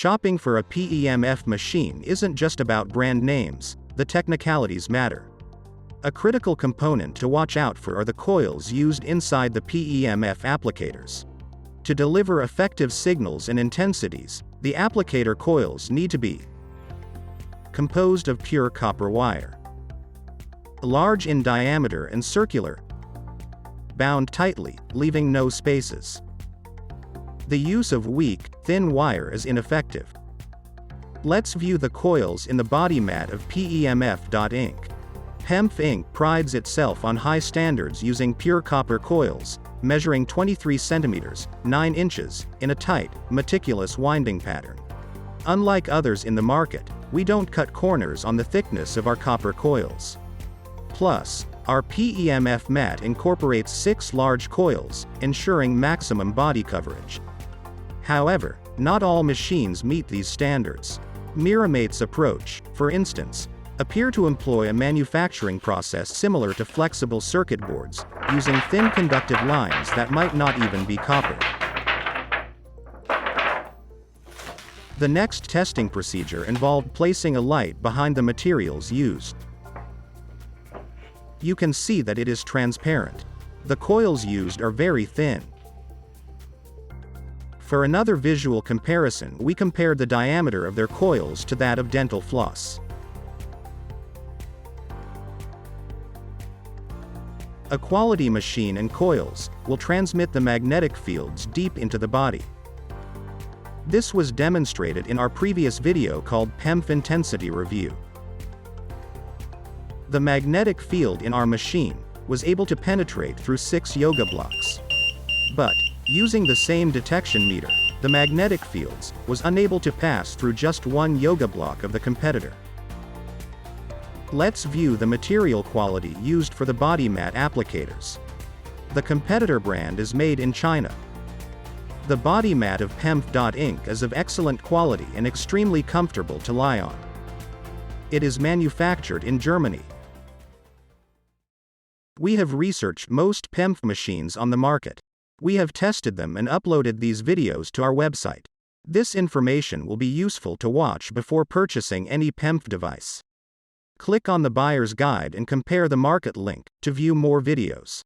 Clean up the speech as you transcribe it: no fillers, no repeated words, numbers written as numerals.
Shopping for a PEMF machine isn't just about brand names, the technicalities matter. A critical component to watch out for are the coils used inside the PEMF applicators. To deliver effective signals and intensities, the applicator coils need to be composed of pure copper wire, large in diameter and circular, bound tightly, leaving no spaces. The use of weak, thin wire is ineffective. Let's view the coils in the body mat of PEMF.inc. PEMF.inc prides itself on high standards using pure copper coils, measuring 23 centimeters, 9 inches, in a tight, meticulous winding pattern. Unlike others in the market, we don't cut corners on the thickness of our copper coils. Plus, our PEMF mat incorporates 6 large coils, ensuring maximum body coverage. However, not all machines meet these standards. Miramate's approach, for instance, appear to employ a manufacturing process similar to flexible circuit boards, using thin conductive lines that might not even be copper. The next testing procedure involved placing a light behind the materials used. You can see that it is transparent. The coils used are very thin. For another visual comparison, we compared the diameter of their coils to that of dental floss. A quality machine and coils will transmit the magnetic fields deep into the body. This was demonstrated in our previous video called PEMF Intensity Review. The magnetic field in our machine was able to penetrate through 6 yoga blocks. But, using the same detection meter, the magnetic fields was unable to pass through just 1 yoga block of the competitor. Let's view the material quality used for the body mat applicators. The competitor brand is made in China. The body mat of PEMF.inc is of excellent quality and extremely comfortable to lie on. It is manufactured in Germany. We have researched most PEMF machines on the market. We have tested them and uploaded these videos to our website. This information will be useful to watch before purchasing any PEMF device. Click on the buyer's guide and compare the market link to view more videos.